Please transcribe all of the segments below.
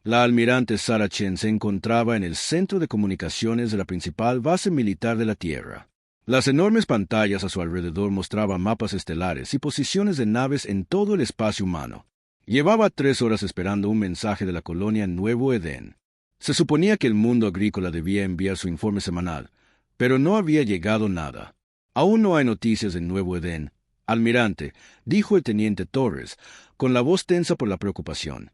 La almirante Sarah Chen se encontraba en el centro de comunicaciones de la principal base militar de la Tierra. Las enormes pantallas a su alrededor mostraban mapas estelares y posiciones de naves en todo el espacio humano. Llevaba 3 horas esperando un mensaje de la colonia Nuevo Edén. Se suponía que el mundo agrícola debía enviar su informe semanal, pero no había llegado nada. Aún no hay noticias de Nuevo Edén, almirante, dijo el teniente Torres, con la voz tensa por la preocupación.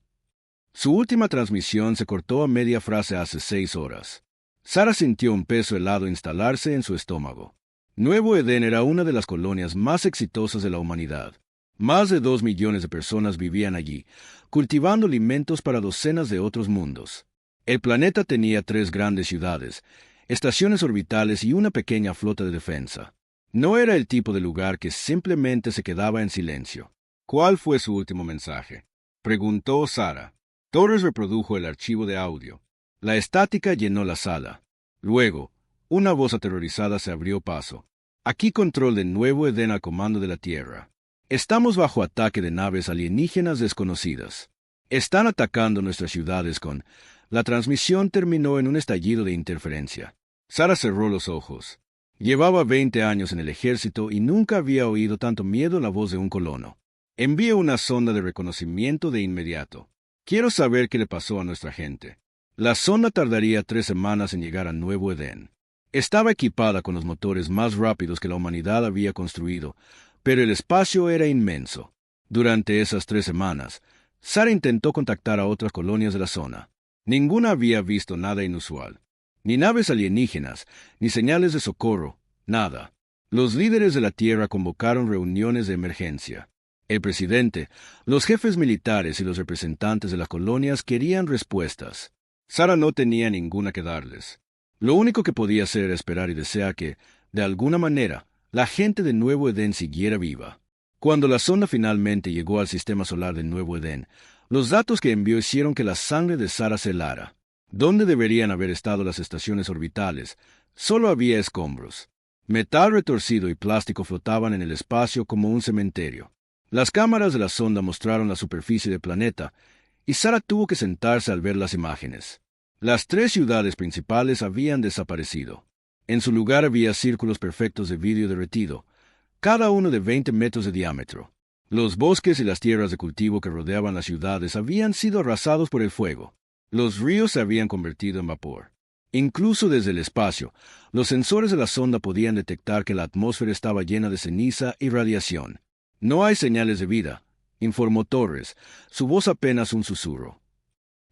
Su última transmisión se cortó a media frase hace 6 horas. Sara sintió un peso helado instalarse en su estómago. Nuevo Edén era una de las colonias más exitosas de la humanidad. Más de 2 millones de personas vivían allí, cultivando alimentos para docenas de otros mundos. El planeta tenía 3 grandes ciudades, estaciones orbitales y una pequeña flota de defensa. No era el tipo de lugar que simplemente se quedaba en silencio. ¿Cuál fue su último mensaje?, preguntó Sara. Torres reprodujo el archivo de audio. La estática llenó la sala. Luego, una voz aterrorizada se abrió paso. Aquí control de Nuevo Edén al comando de la Tierra. Estamos bajo ataque de naves alienígenas desconocidas. Están atacando nuestras ciudades con... La transmisión terminó en un estallido de interferencia. Sara cerró los ojos. Llevaba 20 años en el ejército y nunca había oído tanto miedo en la voz de un colono. Envíe una sonda de reconocimiento de inmediato. Quiero saber qué le pasó a nuestra gente. La sonda tardaría 3 semanas en llegar a Nuevo Edén. Estaba equipada con los motores más rápidos que la humanidad había construido, pero el espacio era inmenso. Durante esas 3 semanas, Sara intentó contactar a otras colonias de la zona. Ninguna había visto nada inusual. Ni naves alienígenas, ni señales de socorro, nada. Los líderes de la Tierra convocaron reuniones de emergencia. El presidente, los jefes militares y los representantes de las colonias querían respuestas. Sara no tenía ninguna que darles. Lo único que podía hacer era esperar y desear que, de alguna manera, la gente de Nuevo Edén siguiera viva. Cuando la sonda finalmente llegó al sistema solar de Nuevo Edén, los datos que envió hicieron que la sangre de Sara se helara. ¿Dónde deberían haber estado las estaciones orbitales? Solo había escombros. Metal retorcido y plástico flotaban en el espacio como un cementerio. Las cámaras de la sonda mostraron la superficie del planeta, y Sara tuvo que sentarse al ver las imágenes. Las 3 ciudades principales habían desaparecido. En su lugar había círculos perfectos de vidrio derretido, cada uno de 20 metros de diámetro. Los bosques y las tierras de cultivo que rodeaban las ciudades habían sido arrasados por el fuego. Los ríos se habían convertido en vapor. Incluso desde el espacio, los sensores de la sonda podían detectar que la atmósfera estaba llena de ceniza y radiación. No hay señales de vida, informó Torres, su voz apenas un susurro.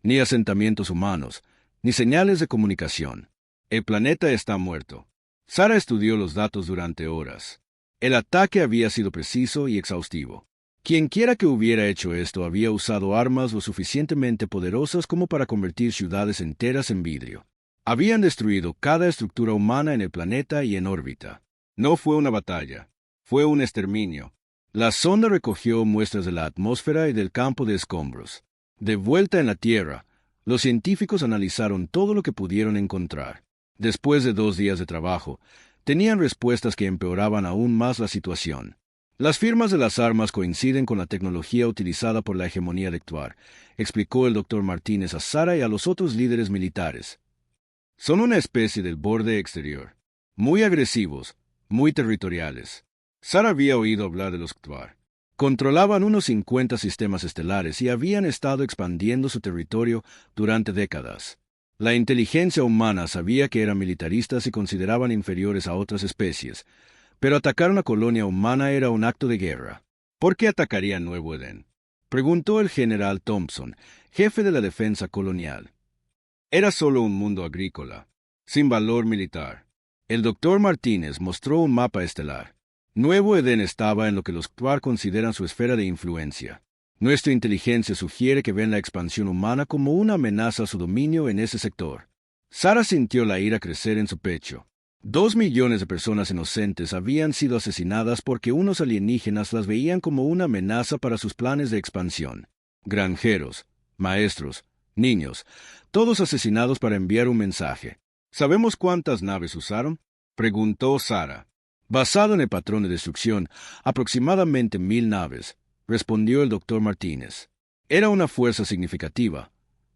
Ni asentamientos humanos, ni señales de comunicación. El planeta está muerto. Sara estudió los datos durante horas. El ataque había sido preciso y exhaustivo. Quienquiera que hubiera hecho esto había usado armas lo suficientemente poderosas como para convertir ciudades enteras en vidrio. Habían destruido cada estructura humana en el planeta y en órbita. No fue una batalla, fue un exterminio. La sonda recogió muestras de la atmósfera y del campo de escombros. De vuelta en la Tierra, los científicos analizaron todo lo que pudieron encontrar. Después de 2 días de trabajo, tenían respuestas que empeoraban aún más la situación. Las firmas de las armas coinciden con la tecnología utilizada por la hegemonía de Ktuar, explicó el Dr. Martínez a Sara y a los otros líderes militares. Son una especie del borde exterior, muy agresivos, muy territoriales. Sara había oído hablar de los Ktuar. Controlaban unos 50 sistemas estelares y habían estado expandiendo su territorio durante décadas. La inteligencia humana sabía que eran militaristas y consideraban inferiores a otras especies, pero atacar una colonia humana era un acto de guerra. ¿Por qué atacarían Nuevo Edén?, preguntó el general Thompson, jefe de la defensa colonial. Era solo un mundo agrícola, sin valor militar. El doctor Martínez mostró un mapa estelar. Nuevo Edén estaba en lo que los Ktuar consideran su esfera de influencia. Nuestra inteligencia sugiere que ven la expansión humana como una amenaza a su dominio en ese sector. Sara sintió la ira crecer en su pecho. 2 millones de personas inocentes habían sido asesinadas porque unos alienígenas las veían como una amenaza para sus planes de expansión. Granjeros, maestros, niños, todos asesinados para enviar un mensaje. ¿Sabemos cuántas naves usaron?, preguntó Sara. Basado en el patrón de destrucción, aproximadamente 1000 naves, respondió el doctor Martínez. Era una fuerza significativa,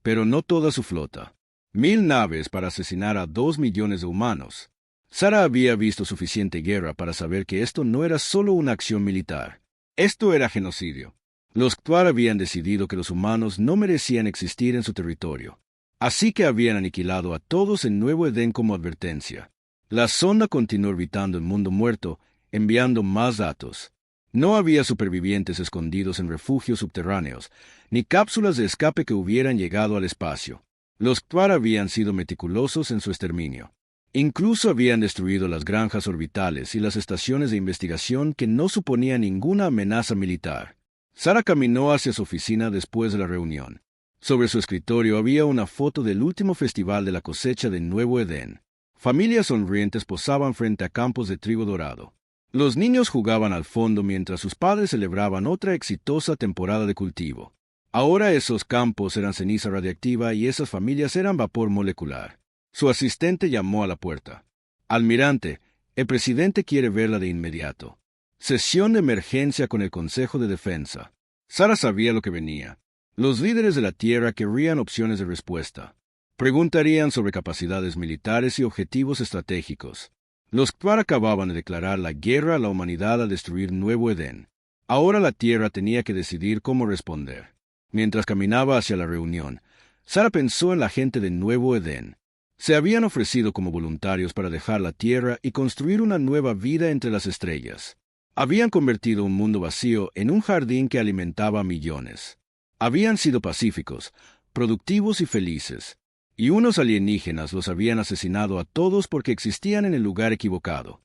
pero no toda su flota. 1000 naves para asesinar a 2 millones de humanos. Sara había visto suficiente guerra para saber que esto no era solo una acción militar. Esto era genocidio. Los Ktuar habían decidido que los humanos no merecían existir en su territorio. Así que habían aniquilado a todos en Nuevo Edén como advertencia. La sonda continuó orbitando el mundo muerto, enviando más datos. No había supervivientes escondidos en refugios subterráneos, ni cápsulas de escape que hubieran llegado al espacio. Los Ktuar habían sido meticulosos en su exterminio. Incluso habían destruido las granjas orbitales y las estaciones de investigación que no suponían ninguna amenaza militar. Sara caminó hacia su oficina después de la reunión. Sobre su escritorio había una foto del último festival de la cosecha de Nuevo Edén. Familias sonrientes posaban frente a campos de trigo dorado. Los niños jugaban al fondo mientras sus padres celebraban otra exitosa temporada de cultivo. Ahora esos campos eran ceniza radiactiva y esas familias eran vapor molecular. Su asistente llamó a la puerta. Almirante, el presidente quiere verla de inmediato. Sesión de emergencia con el Consejo de Defensa. Sara sabía lo que venía. Los líderes de la Tierra querrían opciones de respuesta. Preguntarían sobre capacidades militares y objetivos estratégicos. Los Ktuar acababan de declarar la guerra a la humanidad al destruir Nuevo Edén. Ahora la Tierra tenía que decidir cómo responder. Mientras caminaba hacia la reunión, Sara pensó en la gente de Nuevo Edén. Se habían ofrecido como voluntarios para dejar la Tierra y construir una nueva vida entre las estrellas. Habían convertido un mundo vacío en un jardín que alimentaba a millones. Habían sido pacíficos, productivos y felices. Y unos alienígenas los habían asesinado a todos porque existían en el lugar equivocado.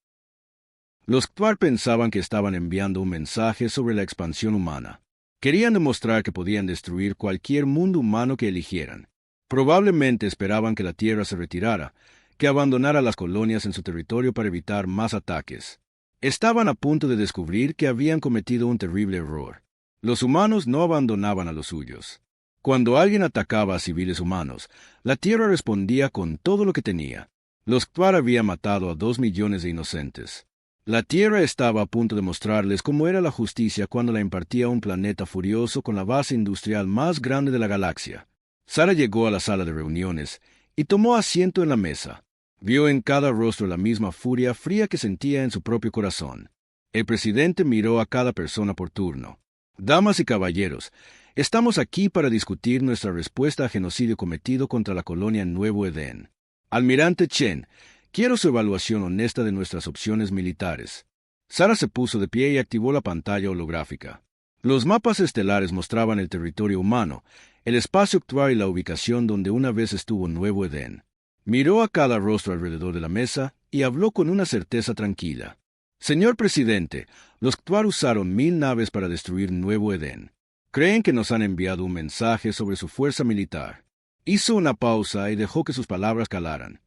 Los Ktuar pensaban que estaban enviando un mensaje sobre la expansión humana. Querían demostrar que podían destruir cualquier mundo humano que eligieran. Probablemente esperaban que la Tierra se retirara, que abandonara las colonias en su territorio para evitar más ataques. Estaban a punto de descubrir que habían cometido un terrible error. Los humanos no abandonaban a los suyos. Cuando alguien atacaba a civiles humanos, la Tierra respondía con todo lo que tenía. Los Ktuar habían matado a 2 millones de inocentes. La Tierra estaba a punto de mostrarles cómo era la justicia cuando la impartía un planeta furioso con la base industrial más grande de la galaxia. Sara llegó a la sala de reuniones y tomó asiento en la mesa. Vio en cada rostro la misma furia fría que sentía en su propio corazón. El presidente miró a cada persona por turno. Damas y caballeros, estamos aquí para discutir nuestra respuesta al genocidio cometido contra la colonia Nuevo Edén. Almirante Chen, quiero su evaluación honesta de nuestras opciones militares. Sara se puso de pie y activó la pantalla holográfica. Los mapas estelares mostraban el territorio humano, el espacio Ktuar y la ubicación donde una vez estuvo Nuevo Edén. Miró a cada rostro alrededor de la mesa y habló con una certeza tranquila. Señor presidente, los Ktuar usaron 1000 naves para destruir Nuevo Edén. Creen que nos han enviado un mensaje sobre su fuerza militar. Hizo una pausa y dejó que sus palabras calaran.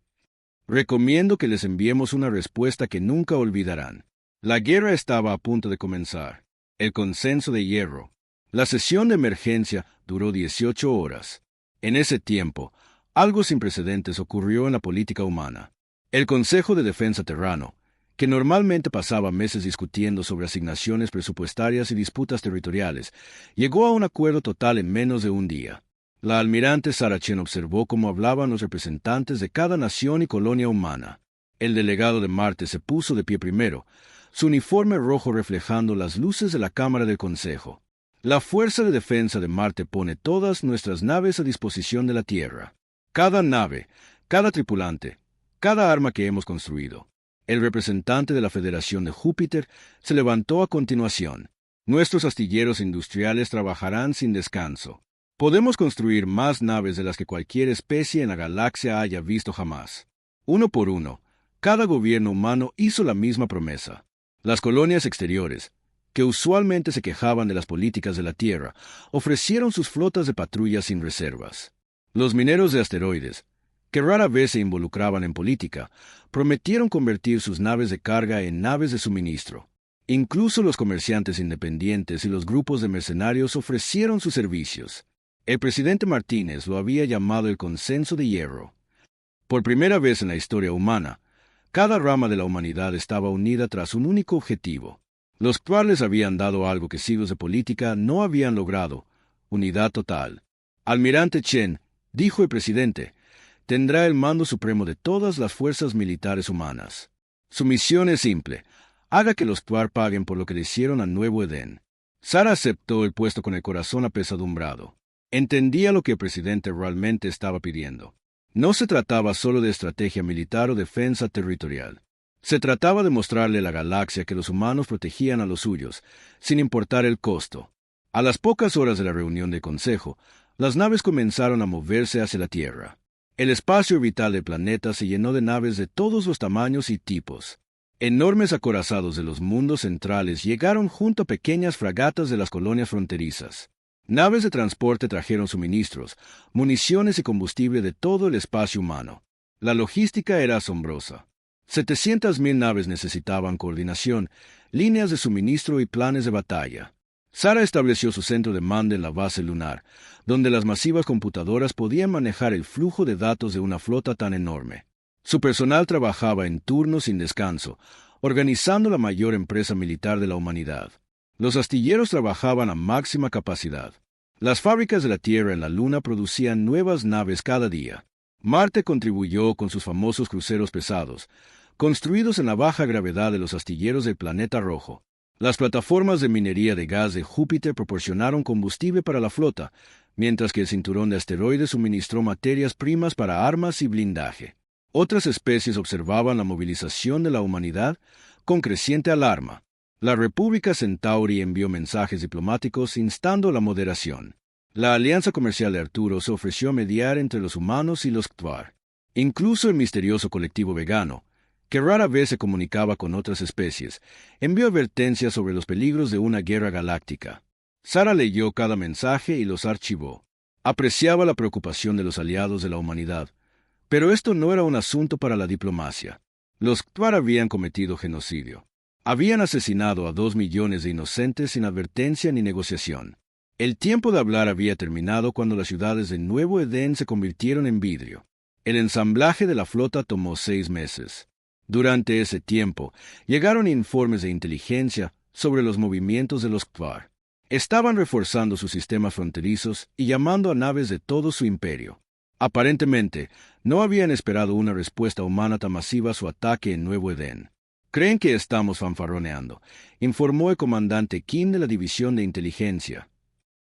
Recomiendo que les enviemos una respuesta que nunca olvidarán. La guerra estaba a punto de comenzar. El consenso de hierro. La sesión de emergencia duró 18 horas. En ese tiempo, algo sin precedentes ocurrió en la política humana. El Consejo de Defensa Terrano, que normalmente pasaba meses discutiendo sobre asignaciones presupuestarias y disputas territoriales, llegó a un acuerdo total en menos de un día. La almirante Sara Chen observó cómo hablaban los representantes de cada nación y colonia humana. El delegado de Marte se puso de pie primero, su uniforme rojo reflejando las luces de la Cámara del Consejo. La Fuerza de Defensa de Marte pone todas nuestras naves a disposición de la Tierra. Cada nave, cada tripulante, cada arma que hemos construido. El representante de la Federación de Júpiter se levantó a continuación. Nuestros astilleros industriales trabajarán sin descanso. Podemos construir más naves de las que cualquier especie en la galaxia haya visto jamás. Uno por uno, cada gobierno humano hizo la misma promesa. Las colonias exteriores, que usualmente se quejaban de las políticas de la Tierra, ofrecieron sus flotas de patrullas sin reservas. Los mineros de asteroides, que rara vez se involucraban en política, prometieron convertir sus naves de carga en naves de suministro. Incluso los comerciantes independientes y los grupos de mercenarios ofrecieron sus servicios. El presidente Martínez lo había llamado el consenso de hierro. Por primera vez en la historia humana, cada rama de la humanidad estaba unida tras un único objetivo. Los Ktuar les habían dado algo que siglos de política no habían logrado: unidad total. Almirante Chen, dijo el presidente, tendrá el mando supremo de todas las fuerzas militares humanas. Su misión es simple: haga que los Ktuar paguen por lo que le hicieron a Nuevo Edén. Sara aceptó el puesto con el corazón apesadumbrado. Entendía lo que el presidente realmente estaba pidiendo. No se trataba solo de estrategia militar o defensa territorial. Se trataba de mostrarle a la galaxia que los humanos protegían a los suyos, sin importar el costo. A las pocas horas de la reunión del Consejo, las naves comenzaron a moverse hacia la Tierra. El espacio orbital del planeta se llenó de naves de todos los tamaños y tipos. Enormes acorazados de los mundos centrales llegaron junto a pequeñas fragatas de las colonias fronterizas. Naves de transporte trajeron suministros, municiones y combustible de todo el espacio humano. La logística era asombrosa. 700.000 naves necesitaban coordinación, líneas de suministro y planes de batalla. Sara estableció su centro de mando en la base lunar, donde las masivas computadoras podían manejar el flujo de datos de una flota tan enorme. Su personal trabajaba en turnos sin descanso, organizando la mayor empresa militar de la humanidad. Los astilleros trabajaban a máxima capacidad. Las fábricas de la Tierra en la Luna producían nuevas naves cada día. Marte contribuyó con sus famosos cruceros pesados, construidos en la baja gravedad de los astilleros del planeta rojo. Las plataformas de minería de gas de Júpiter proporcionaron combustible para la flota, mientras que el cinturón de asteroides suministró materias primas para armas y blindaje. Otras especies observaban la movilización de la humanidad con creciente alarma. La República Centauri envió mensajes diplomáticos instando la moderación. La Alianza Comercial de Arturo se ofreció a mediar entre los humanos y los Ktuar. Incluso el misterioso colectivo vegano, que rara vez se comunicaba con otras especies, envió advertencias sobre los peligros de una guerra galáctica. Sara leyó cada mensaje y los archivó. Apreciaba la preocupación de los aliados de la humanidad, pero esto no era un asunto para la diplomacia. Los Ktuar habían cometido genocidio. Habían asesinado a 2 millones de inocentes sin advertencia ni negociación. El tiempo de hablar había terminado cuando las ciudades de Nuevo Edén se convirtieron en vidrio. El ensamblaje de la flota tomó 6 meses. Durante ese tiempo, llegaron informes de inteligencia sobre los movimientos de los Ktuar. Estaban reforzando sus sistemas fronterizos y llamando a naves de todo su imperio. Aparentemente, no habían esperado una respuesta humana tan masiva a su ataque en Nuevo Edén. «Creen que estamos fanfarroneando», informó el comandante Kim de la División de Inteligencia.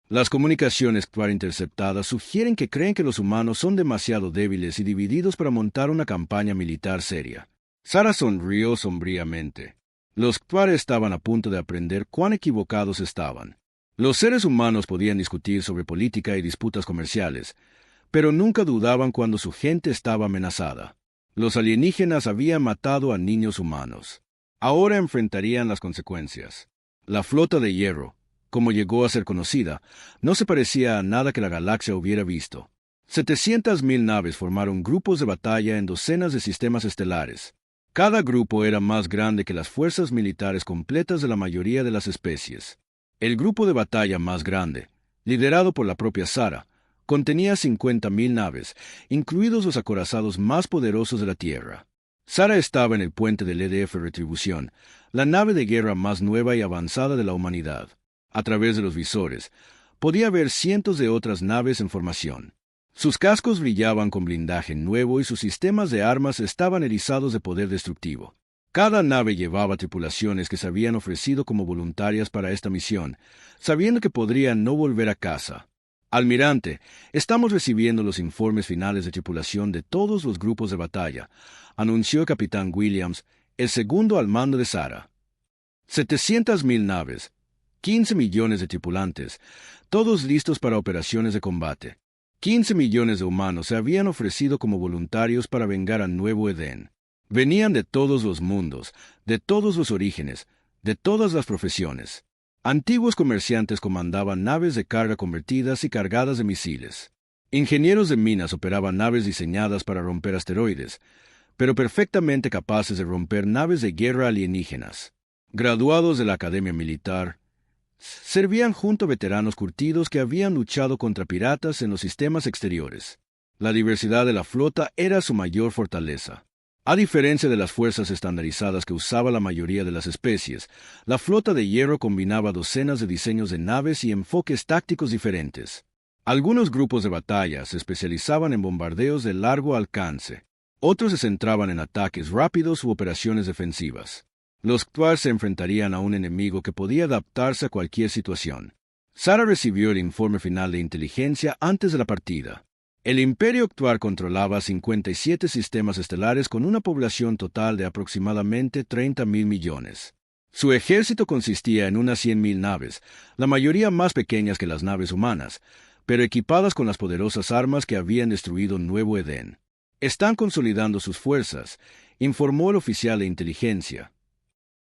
Las comunicaciones Ktuar interceptadas sugieren que creen que los humanos son demasiado débiles y divididos para montar una campaña militar seria. Sara sonrió sombríamente. Los Ktuar estaban a punto de aprender cuán equivocados estaban. Los seres humanos podían discutir sobre política y disputas comerciales, pero nunca dudaban cuando su gente estaba amenazada. Los alienígenas habían matado a niños humanos. Ahora enfrentarían las consecuencias. La flota de hierro, como llegó a ser conocida, no se parecía a nada que la galaxia hubiera visto. 700.000 naves formaron grupos de batalla en docenas de sistemas estelares. Cada grupo era más grande que las fuerzas militares completas de la mayoría de las especies. El grupo de batalla más grande, liderado por la propia Sara, contenía 50.000 naves, incluidos los acorazados más poderosos de la Tierra. Sara estaba en el puente del EDF Retribución, la nave de guerra más nueva y avanzada de la humanidad. A través de los visores, podía ver cientos de otras naves en formación. Sus cascos brillaban con blindaje nuevo y sus sistemas de armas estaban erizados de poder destructivo. Cada nave llevaba tripulaciones que se habían ofrecido como voluntarias para esta misión, sabiendo que podrían no volver a casa. «Almirante, estamos recibiendo los informes finales de tripulación de todos los grupos de batalla», anunció el capitán Williams, el segundo al mando de Sara. 700.000 naves, 15 millones de tripulantes, todos listos para operaciones de combate. 15 millones de humanos se habían ofrecido como voluntarios para vengar a Nuevo Edén. Venían de todos los mundos, de todos los orígenes, de todas las profesiones. Antiguos comerciantes comandaban naves de carga convertidas y cargadas de misiles. Ingenieros de minas operaban naves diseñadas para romper asteroides, pero perfectamente capaces de romper naves de guerra alienígenas. Graduados de la Academia Militar, servían junto a veteranos curtidos que habían luchado contra piratas en los sistemas exteriores. La diversidad de la flota era su mayor fortaleza. A diferencia de las fuerzas estandarizadas que usaba la mayoría de las especies, la flota de hierro combinaba docenas de diseños de naves y enfoques tácticos diferentes. Algunos grupos de batalla se especializaban en bombardeos de largo alcance. Otros se centraban en ataques rápidos u operaciones defensivas. Los Ktuar se enfrentarían a un enemigo que podía adaptarse a cualquier situación. Sara recibió el informe final de inteligencia antes de la partida. El Imperio Ktuar controlaba 57 sistemas estelares con una población total de aproximadamente 30.000 millones. Su ejército consistía en unas 100.000 naves, la mayoría más pequeñas que las naves humanas, pero equipadas con las poderosas armas que habían destruido Nuevo Edén. Están consolidando sus fuerzas, informó el oficial de inteligencia.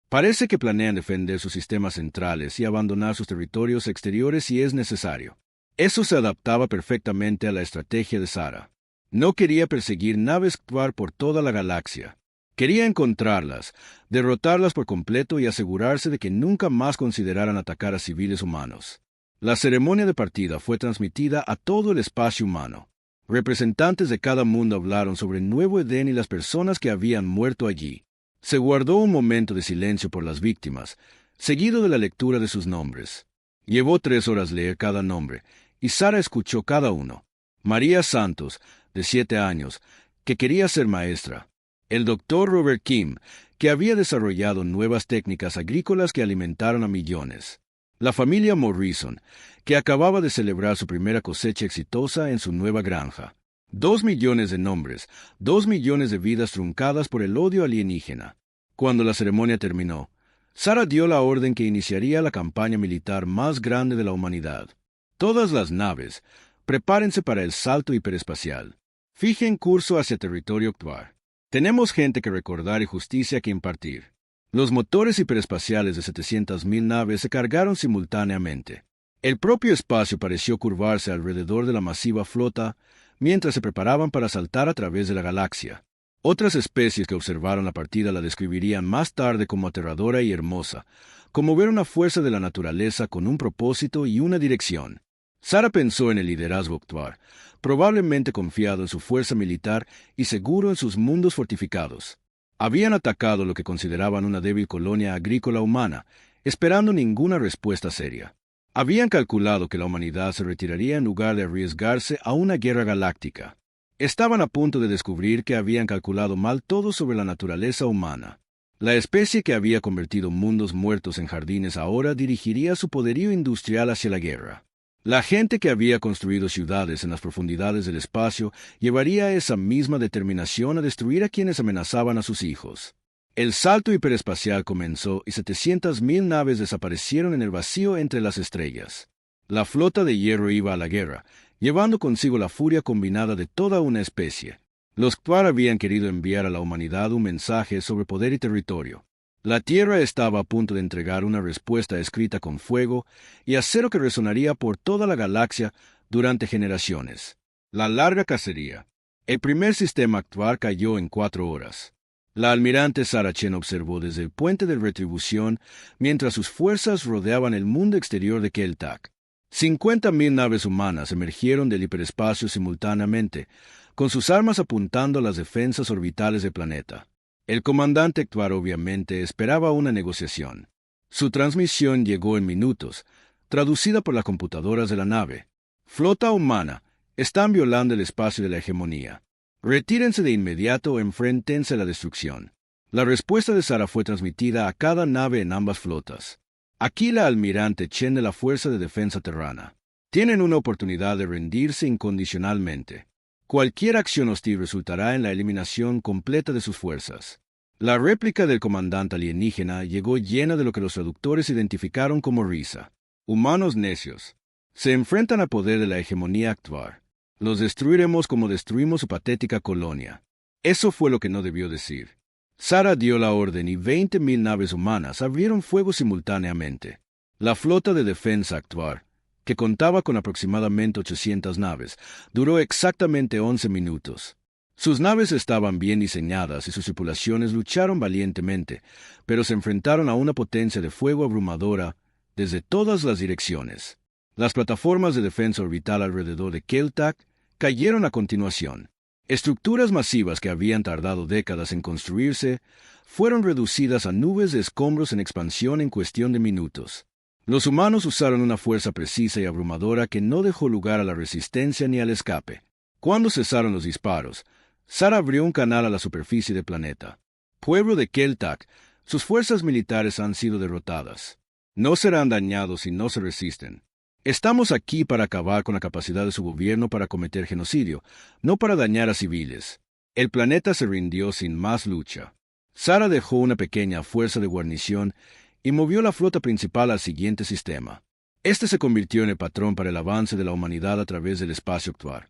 Parece que planean defender sus sistemas centrales y abandonar sus territorios exteriores si es necesario. Eso se adaptaba perfectamente a la estrategia de Sara. No quería perseguir naves Ktuar por toda la galaxia. Quería encontrarlas, derrotarlas por completo y asegurarse de que nunca más consideraran atacar a civiles humanos. La ceremonia de partida fue transmitida a todo el espacio humano. Representantes de cada mundo hablaron sobre Nuevo Edén y las personas que habían muerto allí. Se guardó un momento de silencio por las víctimas, seguido de la lectura de sus nombres. Llevó 3 horas leer cada nombre, y Sara escuchó cada uno. María Santos, de 7 años, que quería ser maestra. El doctor Robert Kim, que había desarrollado nuevas técnicas agrícolas que alimentaron a millones. La familia Morrison, que acababa de celebrar su primera cosecha exitosa en su nueva granja. 2 millones de nombres, 2 millones de vidas truncadas por el odio alienígena. Cuando la ceremonia terminó, Sara dio la orden que iniciaría la campaña militar más grande de la humanidad. Todas las naves, prepárense para el salto hiperespacial. Fijen curso hacia territorio Ktuar. Tenemos gente que recordar y justicia que impartir. Los motores hiperespaciales de 700.000 naves se cargaron simultáneamente. El propio espacio pareció curvarse alrededor de la masiva flota mientras se preparaban para saltar a través de la galaxia. Otras especies que observaron la partida la describirían más tarde como aterradora y hermosa, como ver una fuerza de la naturaleza con un propósito y una dirección. Sara pensó en el liderazgo Ktuar, probablemente confiado en su fuerza militar y seguro en sus mundos fortificados. Habían atacado lo que consideraban una débil colonia agrícola humana, esperando ninguna respuesta seria. Habían calculado que la humanidad se retiraría en lugar de arriesgarse a una guerra galáctica. Estaban a punto de descubrir que habían calculado mal todo sobre la naturaleza humana. La especie que había convertido mundos muertos en jardines ahora dirigiría su poderío industrial hacia la guerra. La gente que había construido ciudades en las profundidades del espacio llevaría esa misma determinación a destruir a quienes amenazaban a sus hijos. El salto hiperespacial comenzó y 700.000 naves desaparecieron en el vacío entre las estrellas. La flota de hierro iba a la guerra, llevando consigo la furia combinada de toda una especie. Los Ktuar habían querido enviar a la humanidad un mensaje sobre poder y territorio. La Tierra estaba a punto de entregar una respuesta escrita con fuego y acero que resonaría por toda la galaxia durante generaciones. La larga cacería. El primer sistema Ktuar cayó en 4 horas. La almirante Sara Chen observó desde el puente de retribución mientras sus fuerzas rodeaban el mundo exterior de Keltak. 50.000 naves humanas emergieron del hiperespacio simultáneamente, con sus armas apuntando a las defensas orbitales del planeta. El comandante Ktuar obviamente esperaba una negociación. Su transmisión llegó en minutos, traducida por las computadoras de la nave. Flota humana, están violando el espacio de la hegemonía. Retírense de inmediato o enfréntense a la destrucción. La respuesta de Sara fue transmitida a cada nave en ambas flotas. Aquí la almirante Chen de la Fuerza de Defensa Terrana. Tienen una oportunidad de rendirse incondicionalmente. Cualquier acción hostil resultará en la eliminación completa de sus fuerzas. La réplica del comandante alienígena llegó llena de lo que los traductores identificaron como risa. Humanos necios. Se enfrentan al poder de la hegemonía Ktuar. Los destruiremos como destruimos su patética colonia. Eso fue lo que no debió decir. Sara dio la orden y 20.000 naves humanas abrieron fuego simultáneamente. La flota de defensa Ktuar, que contaba con aproximadamente 800 naves, duró exactamente 11 minutos. Sus naves estaban bien diseñadas y sus tripulaciones lucharon valientemente, pero se enfrentaron a una potencia de fuego abrumadora desde todas las direcciones. Las plataformas de defensa orbital alrededor de Keltak cayeron a continuación. Estructuras masivas que habían tardado décadas en construirse fueron reducidas a nubes de escombros en expansión en cuestión de minutos. Los humanos usaron una fuerza precisa y abrumadora que no dejó lugar a la resistencia ni al escape. Cuando cesaron los disparos, Sara abrió un canal a la superficie del planeta. Pueblo de Keltak, sus fuerzas militares han sido derrotadas. No serán dañados si no se resisten. Estamos aquí para acabar con la capacidad de su gobierno para cometer genocidio, no para dañar a civiles. El planeta se rindió sin más lucha. Sara dejó una pequeña fuerza de guarnición y movió la flota principal al siguiente sistema. Este se convirtió en el patrón para el avance de la humanidad a través del espacio actual.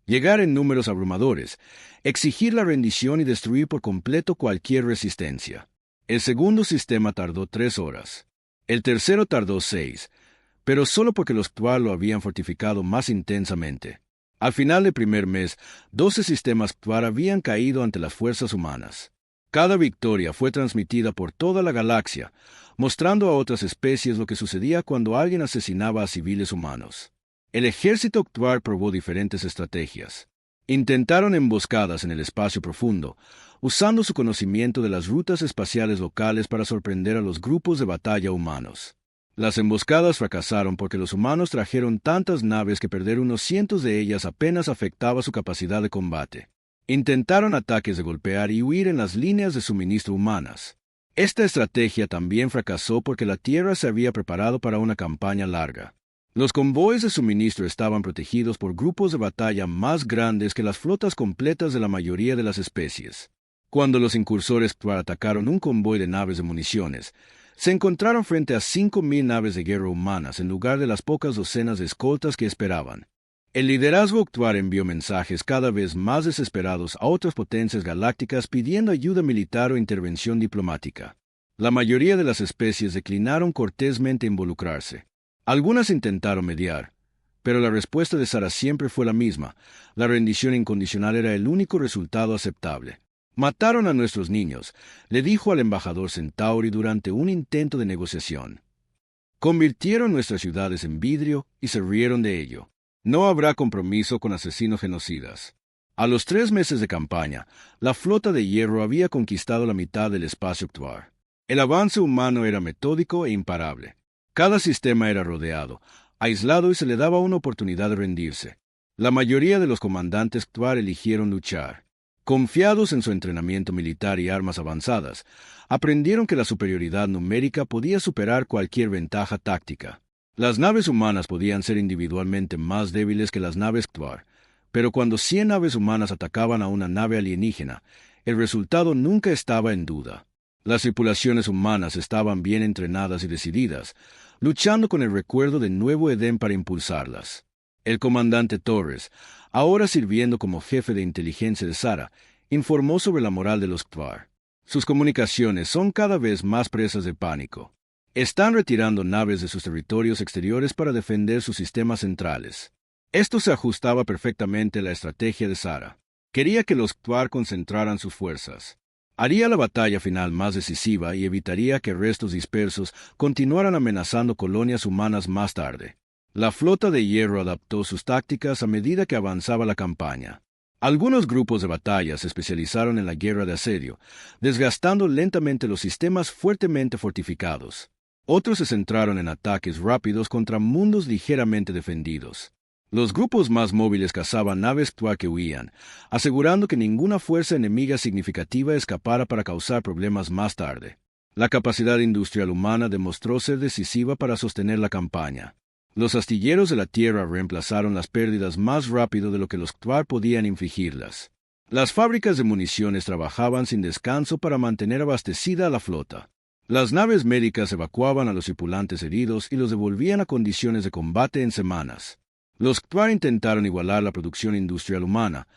Llegar en números abrumadores, exigir la rendición y destruir por completo cualquier resistencia. El segundo sistema tardó 3 horas. El tercero tardó 6, pero solo porque los Ktuar lo habían fortificado más intensamente. Al final del primer mes, 12 sistemas Ktuar habían caído ante las fuerzas humanas. Cada victoria fue transmitida por toda la galaxia, mostrando a otras especies lo que sucedía cuando alguien asesinaba a civiles humanos. El ejército Ktuar probó diferentes estrategias. Intentaron emboscadas en el espacio profundo, usando su conocimiento de las rutas espaciales locales para sorprender a los grupos de batalla humanos. Las emboscadas fracasaron porque los humanos trajeron tantas naves que perder unos cientos de ellas apenas afectaba su capacidad de combate. Intentaron ataques de golpear y huir en las líneas de suministro humanas. Esta estrategia también fracasó porque la Tierra se había preparado para una campaña larga. Los convoyes de suministro estaban protegidos por grupos de batalla más grandes que las flotas completas de la mayoría de las especies. Cuando los incursores Ktuar atacaron un convoy de naves de municiones, se encontraron frente a 5.000 naves de guerra humanas en lugar de las pocas docenas de escoltas que esperaban. El liderazgo Ktuar envió mensajes cada vez más desesperados a otras potencias galácticas pidiendo ayuda militar o intervención diplomática. La mayoría de las especies declinaron cortésmente involucrarse. Algunas intentaron mediar, pero la respuesta de Sara siempre fue la misma. La rendición incondicional era el único resultado aceptable. Mataron a nuestros niños, le dijo al embajador Centauri durante un intento de negociación. Convirtieron nuestras ciudades en vidrio y se rieron de ello. No habrá compromiso con asesinos genocidas. A los 3 meses de campaña, la flota de hierro había conquistado la mitad del espacio Ktuar. El avance humano era metódico e imparable. Cada sistema era rodeado, aislado y se le daba una oportunidad de rendirse. La mayoría de los comandantes Ktuar eligieron luchar. Confiados en su entrenamiento militar y armas avanzadas, aprendieron que la superioridad numérica podía superar cualquier ventaja táctica. Las naves humanas podían ser individualmente más débiles que las naves Ktuar, pero cuando 100 naves humanas atacaban a una nave alienígena, el resultado nunca estaba en duda. Las tripulaciones humanas estaban bien entrenadas y decididas, luchando con el recuerdo de Nuevo Edén para impulsarlas. El comandante Torres, ahora sirviendo como jefe de inteligencia de Sara, informó sobre la moral de los Ktuar. Sus comunicaciones son cada vez más presas de pánico. Están retirando naves de sus territorios exteriores para defender sus sistemas centrales. Esto se ajustaba perfectamente a la estrategia de Sara. Quería que los Ktuar concentraran sus fuerzas. Haría la batalla final más decisiva y evitaría que restos dispersos continuaran amenazando colonias humanas más tarde. La flota de hierro adaptó sus tácticas a medida que avanzaba la campaña. Algunos grupos de batalla se especializaron en la guerra de asedio, desgastando lentamente los sistemas fuertemente fortificados. Otros se centraron en ataques rápidos contra mundos ligeramente defendidos. Los grupos más móviles cazaban naves Ktuar que huían, asegurando que ninguna fuerza enemiga significativa escapara para causar problemas más tarde. La capacidad industrial humana demostró ser decisiva para sostener la campaña. Los astilleros de la Tierra reemplazaron las pérdidas más rápido de lo que los Ktuar podían infligirlas. Las fábricas de municiones trabajaban sin descanso para mantener abastecida a la flota. Las naves médicas evacuaban a los tripulantes heridos y los devolvían a condiciones de combate en semanas. Los Ktuar intentaron igualar la producción industrial humana.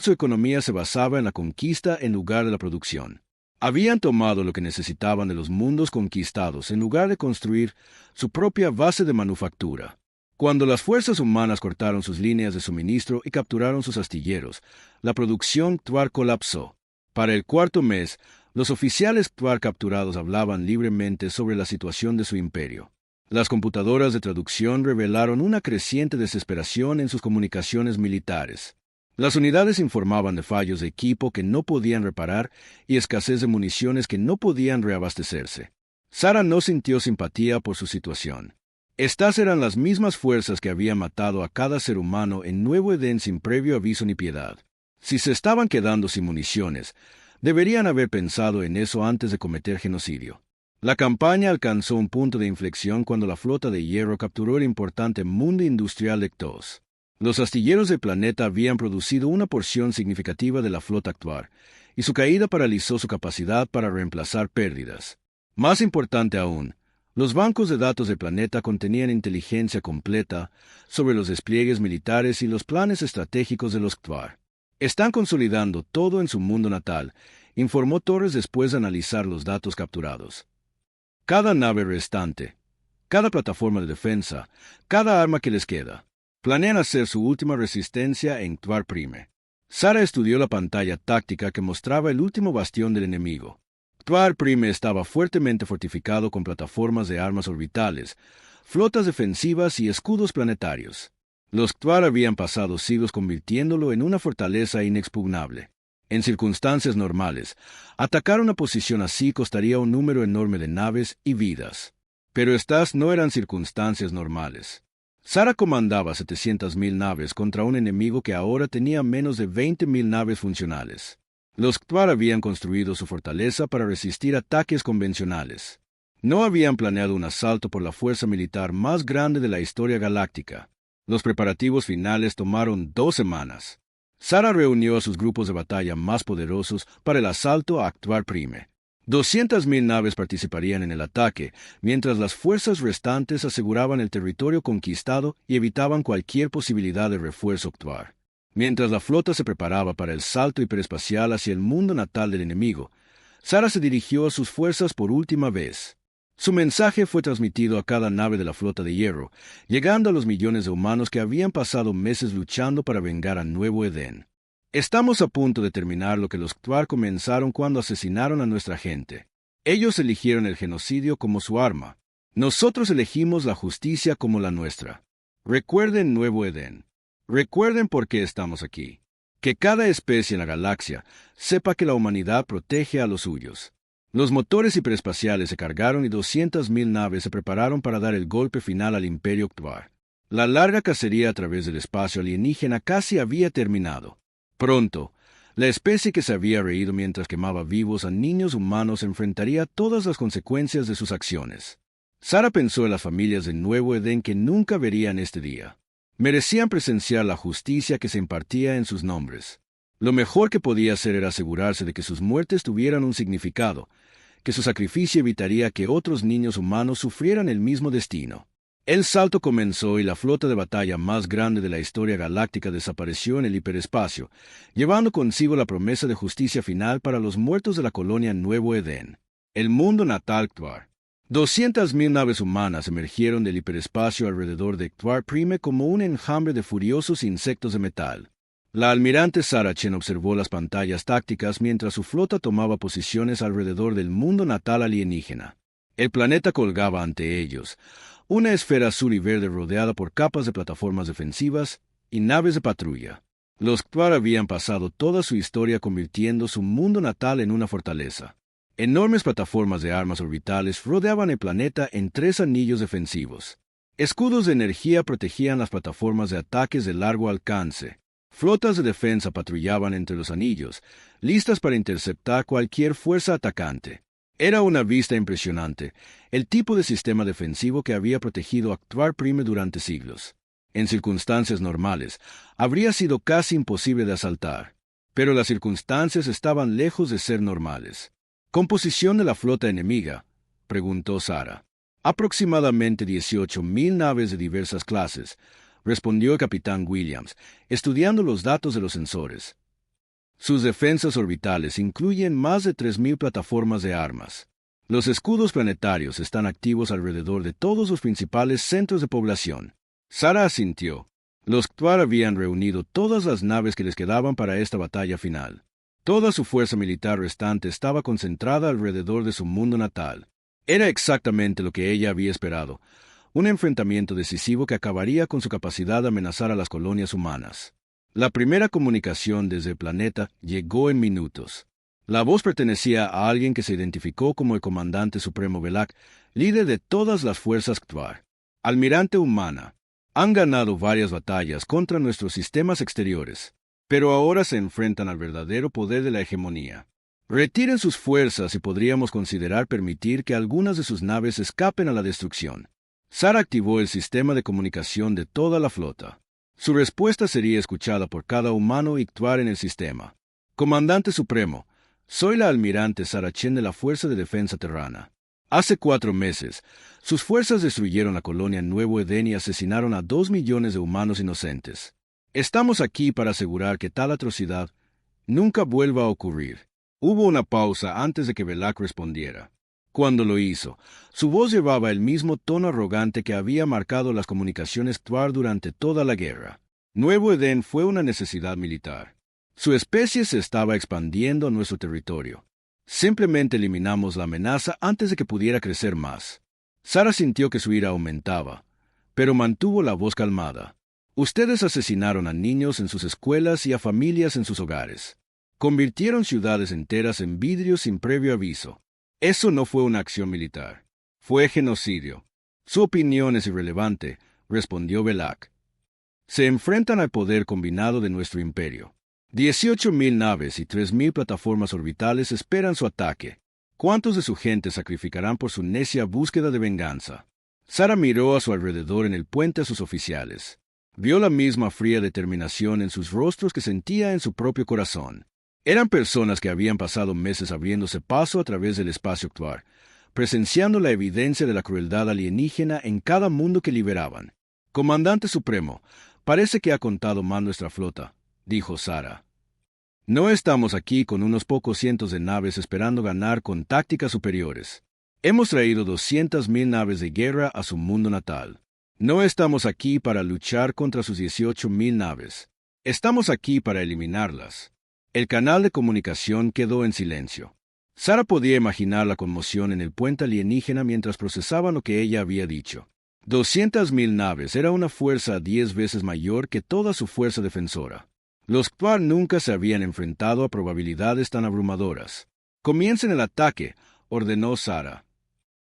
Su economía se basaba en la conquista en lugar de la producción. Habían tomado lo que necesitaban de los mundos conquistados en lugar de construir su propia base de manufactura. Cuando las fuerzas humanas cortaron sus líneas de suministro y capturaron sus astilleros, la producción Ktuar colapsó. Para el 4.º mes, los oficiales Ktuar capturados hablaban libremente sobre la situación de su imperio. Las computadoras de traducción revelaron una creciente desesperación en sus comunicaciones militares. Las unidades informaban de fallos de equipo que no podían reparar y escasez de municiones que no podían reabastecerse. Sara no sintió simpatía por su situación. Estas eran las mismas fuerzas que habían matado a cada ser humano en Nuevo Edén sin previo aviso ni piedad. Si se estaban quedando sin municiones, deberían haber pensado en eso antes de cometer genocidio. La campaña alcanzó un punto de inflexión cuando la flota de hierro capturó el importante mundo industrial de Ctos. Los astilleros del planeta habían producido una porción significativa de la flota actual, y su caída paralizó su capacidad para reemplazar pérdidas. Más importante aún, los bancos de datos del planeta contenían inteligencia completa sobre los despliegues militares y los planes estratégicos de los Ctvar. Están consolidando todo en su mundo natal, informó Torres después de analizar los datos capturados. Cada nave restante, cada plataforma de defensa, cada arma que les queda, planean hacer su última resistencia en Ctvar Prime. Sara estudió la pantalla táctica que mostraba el último bastión del enemigo. Ctvar Prime estaba fuertemente fortificado con plataformas de armas orbitales, flotas defensivas y escudos planetarios. Los Ctvar habían pasado siglos convirtiéndolo en una fortaleza inexpugnable. En circunstancias normales, atacar una posición así costaría un número enorme de naves y vidas. Pero estas no eran circunstancias normales. Sara comandaba 700.000 naves contra un enemigo que ahora tenía menos de 20.000 naves funcionales. Los Ctvar habían construido su fortaleza para resistir ataques convencionales. No habían planeado un asalto por la fuerza militar más grande de la historia galáctica. Los preparativos finales tomaron 2 semanas. Sara reunió a sus grupos de batalla más poderosos para el asalto a Ctvar Prime. 200.000 naves participarían en el ataque, mientras las fuerzas restantes aseguraban el territorio conquistado y evitaban cualquier posibilidad de refuerzo Ctvar. Mientras la flota se preparaba para el salto hiperespacial hacia el mundo natal del enemigo, Sara se dirigió a sus fuerzas por última vez. Su mensaje fue transmitido a cada nave de la flota de hierro, llegando a los millones de humanos que habían pasado meses luchando para vengar a Nuevo Edén. Estamos a punto de terminar lo que los Ctvar comenzaron cuando asesinaron a nuestra gente. Ellos eligieron el genocidio como su arma. Nosotros elegimos la justicia como la nuestra. Recuerden Nuevo Edén. Recuerden por qué estamos aquí. Que cada especie en la galaxia sepa que la humanidad protege a los suyos. Los motores hiperespaciales se cargaron y 200.000 naves se prepararon para dar el golpe final al Imperio Ctvar. La larga cacería a través del espacio alienígena casi había terminado. Pronto, la especie que se había reído mientras quemaba vivos a niños humanos enfrentaría todas las consecuencias de sus acciones. Sara pensó en las familias de Nuevo Edén que nunca verían este día. Merecían presenciar la justicia que se impartía en sus nombres. Lo mejor que podía hacer era asegurarse de que sus muertes tuvieran un significado, que su sacrificio evitaría que otros niños humanos sufrieran el mismo destino. El salto comenzó y la flota de batalla más grande de la historia galáctica desapareció en el hiperespacio, llevando consigo la promesa de justicia final para los muertos de la colonia Nuevo Edén. El mundo natal Ctvar. 200.000 naves humanas emergieron del hiperespacio alrededor de Ctvar Prime como un enjambre de furiosos insectos de metal. La almirante Sarachen observó las pantallas tácticas mientras su flota tomaba posiciones alrededor del mundo natal alienígena. El planeta colgaba ante ellos, una esfera azul y verde rodeada por capas de plataformas defensivas y naves de patrulla. Los Ctvar habían pasado toda su historia convirtiendo su mundo natal en una fortaleza. Enormes plataformas de armas orbitales rodeaban el planeta en 3 anillos defensivos. Escudos de energía protegían las plataformas de ataques de largo alcance. Flotas de defensa patrullaban entre los anillos, listas para interceptar cualquier fuerza atacante. Era una vista impresionante, el tipo de sistema defensivo que había protegido a Ctvar Prime durante siglos. En circunstancias normales, habría sido casi imposible de asaltar. Pero las circunstancias estaban lejos de ser normales. ¿Composición de la flota enemiga?, preguntó Sara. Aproximadamente 18.000 naves de diversas clases, respondió el capitán Williams, estudiando los datos de los sensores. Sus defensas orbitales incluyen más de 3.000 plataformas de armas. Los escudos planetarios están activos alrededor de todos los principales centros de población. Sara asintió. Los Ctvar habían reunido todas las naves que les quedaban para esta batalla final. Toda su fuerza militar restante estaba concentrada alrededor de su mundo natal. Era exactamente lo que ella había esperado, un enfrentamiento decisivo que acabaría con su capacidad de amenazar a las colonias humanas. La primera comunicación desde el planeta llegó en minutos. La voz pertenecía a alguien que se identificó como el Comandante Supremo Belak, líder de todas las fuerzas Ktvar. Almirante Humana. Han ganado varias batallas contra nuestros sistemas exteriores, pero ahora se enfrentan al verdadero poder de la hegemonía. Retiren sus fuerzas y podríamos considerar permitir que algunas de sus naves escapen a la destrucción. Sara activó el sistema de comunicación de toda la flota. Su respuesta sería escuchada por cada humano y Ktvar en el sistema. Comandante Supremo, soy la almirante Sara Chen de la Fuerza de Defensa Terrana. Hace 4 meses, sus fuerzas destruyeron la colonia Nuevo Edén y asesinaron a 2 millones de humanos inocentes. Estamos aquí para asegurar que tal atrocidad nunca vuelva a ocurrir. Hubo una pausa antes de que Belak respondiera. Cuando lo hizo, su voz llevaba el mismo tono arrogante que había marcado las comunicaciones Ktvar durante toda la guerra. Nuevo Edén fue una necesidad militar. Su especie se estaba expandiendo a nuestro territorio. Simplemente eliminamos la amenaza antes de que pudiera crecer más. Sara sintió que su ira aumentaba, pero mantuvo la voz calmada. Ustedes asesinaron a niños en sus escuelas y a familias en sus hogares. Convirtieron ciudades enteras en vidrio sin previo aviso. Eso no fue una acción militar. Fue genocidio. Su opinión es irrelevante, respondió Belak. Se enfrentan al poder combinado de nuestro imperio. 18.000 naves y 3.000 plataformas orbitales esperan su ataque. ¿Cuántos de su gente sacrificarán por su necia búsqueda de venganza? Sara miró a su alrededor en el puente a sus oficiales. Vio la misma fría determinación en sus rostros que sentía en su propio corazón. Eran personas que habían pasado meses abriéndose paso a través del espacio Ktvar, presenciando la evidencia de la crueldad alienígena en cada mundo que liberaban. Comandante Supremo, parece que ha contado mal nuestra flota, dijo Sara. No estamos aquí con unos pocos cientos de naves esperando ganar con tácticas superiores. Hemos traído 200.000 naves de guerra a su mundo natal. No estamos aquí para luchar contra sus 18.000 naves. Estamos aquí para eliminarlas. El canal de comunicación quedó en silencio. Sara podía imaginar la conmoción en el puente alienígena mientras procesaban lo que ella había dicho. 200.000 naves era una fuerza 10 veces mayor que toda su fuerza defensora. Los Ktvar nunca se habían enfrentado a probabilidades tan abrumadoras. Comiencen el ataque, ordenó Sara.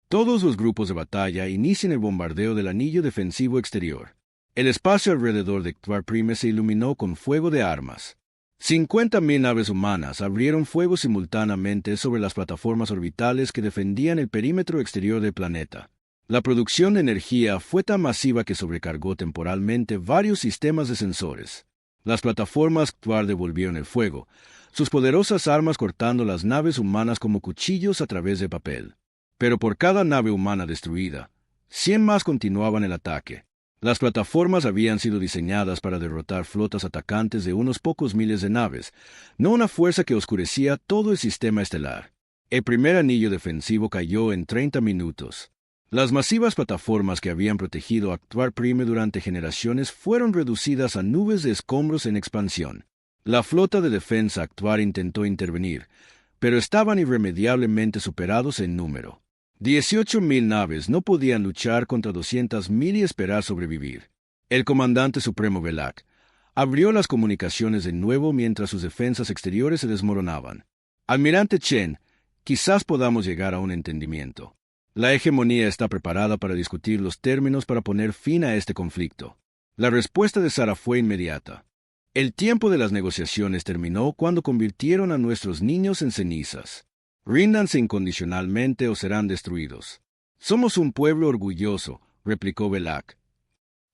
Todos los grupos de batalla inicien el bombardeo del anillo defensivo exterior. El espacio alrededor de Ktvar Prime se iluminó con fuego de armas. 50.000 naves humanas abrieron fuego simultáneamente sobre las plataformas orbitales que defendían el perímetro exterior del planeta. La producción de energía fue tan masiva que sobrecargó temporalmente varios sistemas de sensores. Las plataformas Ktvar devolvieron el fuego, sus poderosas armas cortando las naves humanas como cuchillos a través de papel. Pero por cada nave humana destruida, 100 más continuaban el ataque. Las plataformas habían sido diseñadas para derrotar flotas atacantes de unos pocos miles de naves, no una fuerza que oscurecía todo el sistema estelar. El primer anillo defensivo cayó en 30 minutos. Las masivas plataformas que habían protegido a Ktvar Prime durante generaciones fueron reducidas a nubes de escombros en expansión. La flota de defensa Ktvar intentó intervenir, pero estaban irremediablemente superados en número. 18.000 naves no podían luchar contra 200.000 y esperar sobrevivir. El comandante supremo Belak abrió las comunicaciones de nuevo mientras sus defensas exteriores se desmoronaban. Almirante Chen, quizás podamos llegar a un entendimiento. La hegemonía está preparada para discutir los términos para poner fin a este conflicto. La respuesta de Sara fue inmediata. El tiempo de las negociaciones terminó cuando convirtieron a nuestros niños en cenizas. Ríndanse incondicionalmente o serán destruidos. Somos un pueblo orgulloso, replicó Belak.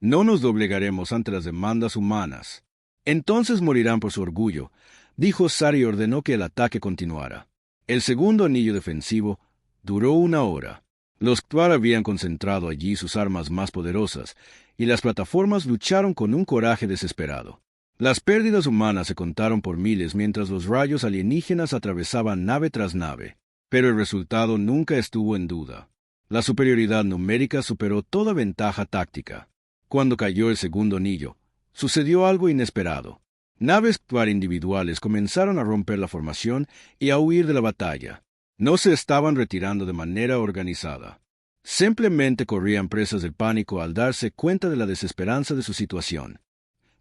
No nos doblegaremos ante las demandas humanas. Entonces morirán por su orgullo, dijo Sara y ordenó que el ataque continuara. El segundo anillo defensivo duró 1 hora. Los Ktvar habían concentrado allí sus armas más poderosas, y las plataformas lucharon con un coraje desesperado. Las pérdidas humanas se contaron por miles mientras los rayos alienígenas atravesaban nave tras nave, pero el resultado nunca estuvo en duda. La superioridad numérica superó toda ventaja táctica. Cuando cayó el segundo anillo, sucedió algo inesperado. Naves Ktvar individuales comenzaron a romper la formación y a huir de la batalla. No se estaban retirando de manera organizada. Simplemente corrían presas del pánico al darse cuenta de la desesperanza de su situación.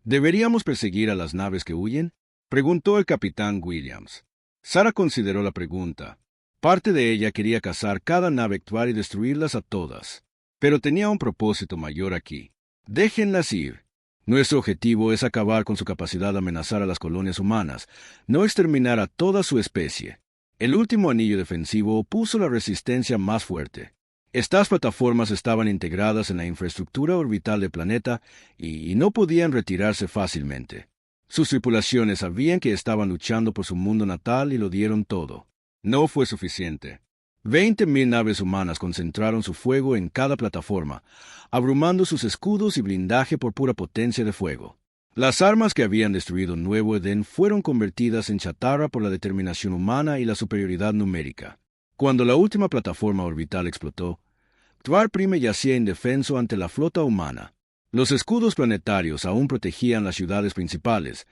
¿Deberíamos perseguir a las naves que huyen?, preguntó el capitán Williams. Sara consideró la pregunta. Parte de ella quería cazar cada nave Ctwar y destruirlas a todas. Pero tenía un propósito mayor aquí. Déjenlas ir. Nuestro objetivo es acabar con su capacidad de amenazar a las colonias humanas, no exterminar a toda su especie. El último anillo defensivo opuso la resistencia más fuerte. Estas plataformas estaban integradas en la infraestructura orbital del planeta y no podían retirarse fácilmente. Sus tripulaciones sabían que estaban luchando por su mundo natal y lo dieron todo. No fue suficiente. 20.000 naves humanas concentraron su fuego en cada plataforma, abrumando sus escudos y blindaje por pura potencia de fuego. Las armas que habían destruido Nuevo Edén fueron convertidas en chatarra por la determinación humana y la superioridad numérica. Cuando la última plataforma orbital explotó, Ctwar Prime yacía indefenso ante la flota humana. Los escudos planetarios aún protegían las ciudades principales,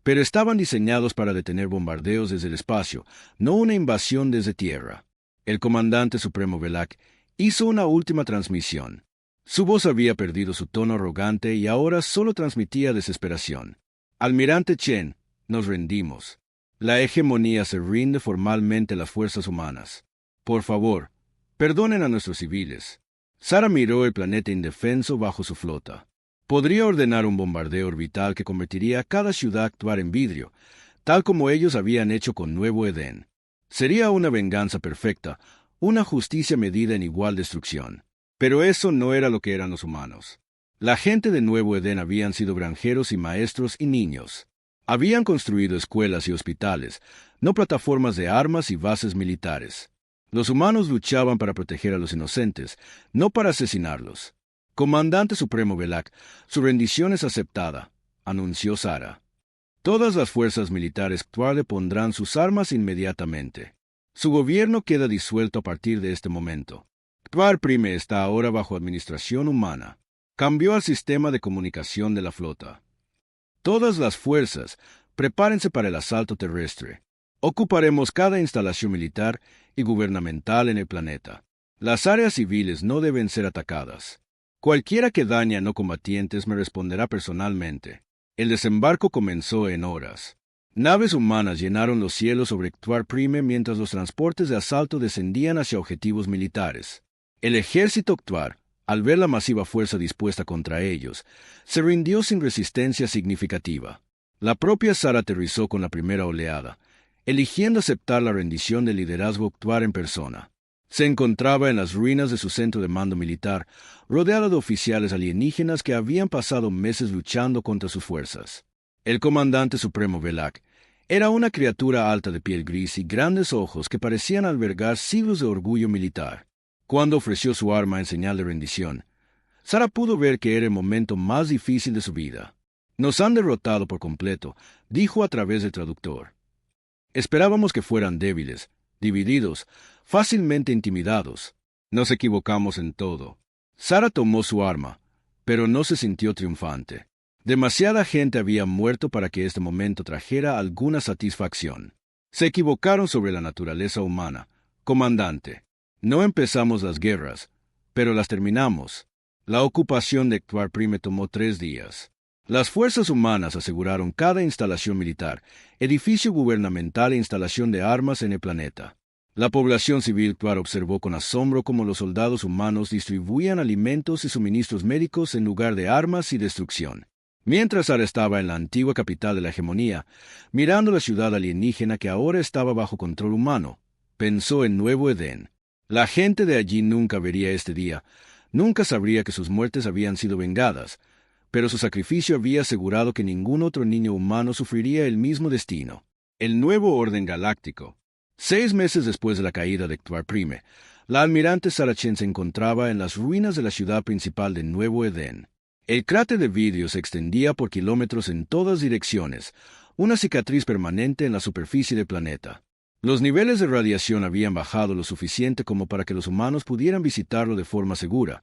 pero estaban diseñados para detener bombardeos desde el espacio, no una invasión desde tierra. El comandante supremo Belak hizo una última transmisión. Su voz había perdido su tono arrogante y ahora solo transmitía desesperación. Almirante Chen, nos rendimos. La hegemonía se rinde formalmente a las fuerzas humanas. Por favor, perdonen a nuestros civiles. Sara miró el planeta indefenso bajo su flota. Podría ordenar un bombardeo orbital que convertiría a cada ciudad Ctwar en vidrio, tal como ellos habían hecho con Nuevo Edén. Sería una venganza perfecta, una justicia medida en igual destrucción. Pero eso no era lo que eran los humanos. La gente de Nuevo Edén habían sido granjeros y maestros y niños. Habían construido escuelas y hospitales, no plataformas de armas y bases militares. Los humanos luchaban para proteger a los inocentes, no para asesinarlos. Comandante Supremo Belak, su rendición es aceptada, anunció Sara. Todas las fuerzas militares Ctwar le pondrán sus armas inmediatamente. Su gobierno queda disuelto a partir de este momento. Ctwar Prime está ahora bajo administración humana. Cambió al sistema de comunicación de la flota. Todas las fuerzas, prepárense para el asalto terrestre. Ocuparemos cada instalación militar y gubernamental en el planeta. Las áreas civiles no deben ser atacadas. Cualquiera que dañe a no combatientes me responderá personalmente. El desembarco comenzó en horas. Naves humanas llenaron los cielos sobre Ctwar Prime mientras los transportes de asalto descendían hacia objetivos militares. El ejército Ctwar, al ver la masiva fuerza dispuesta contra ellos, se rindió sin resistencia significativa. La propia Sara aterrizó con la primera oleada, eligiendo aceptar la rendición del liderazgo Ctwar en persona. Se encontraba en las ruinas de su centro de mando militar, rodeada de oficiales alienígenas que habían pasado meses luchando contra sus fuerzas. El comandante supremo Belak era una criatura alta de piel gris y grandes ojos que parecían albergar siglos de orgullo militar. Cuando ofreció su arma en señal de rendición, Sara pudo ver que era el momento más difícil de su vida. «Nos han derrotado por completo», dijo a través del traductor. «Esperábamos que fueran débiles, divididos, fácilmente intimidados. Nos equivocamos en todo». Sara tomó su arma, pero no se sintió triunfante. Demasiada gente había muerto para que este momento trajera alguna satisfacción. Se equivocaron sobre la naturaleza humana. «Comandante, no empezamos las guerras, pero las terminamos». La ocupación de Ctwar Prime tomó 3 días. Las fuerzas humanas aseguraron cada instalación militar, edificio gubernamental e instalación de armas en el planeta. La población civil Ctwar observó con asombro cómo los soldados humanos distribuían alimentos y suministros médicos en lugar de armas y destrucción. Mientras Sara estaba en la antigua capital de la hegemonía, mirando la ciudad alienígena que ahora estaba bajo control humano, pensó en Nuevo Edén. La gente de allí nunca vería este día, nunca sabría que sus muertes habían sido vengadas, pero su sacrificio había asegurado que ningún otro niño humano sufriría el mismo destino. El nuevo orden galáctico. 6 meses después de la caída de Ctwar Prime, la almirante Sara Chen se encontraba en las ruinas de la ciudad principal de Nuevo Edén. El cráter de vidrio se extendía por kilómetros en todas direcciones, una cicatriz permanente en la superficie del planeta. Los niveles de radiación habían bajado lo suficiente como para que los humanos pudieran visitarlo de forma segura,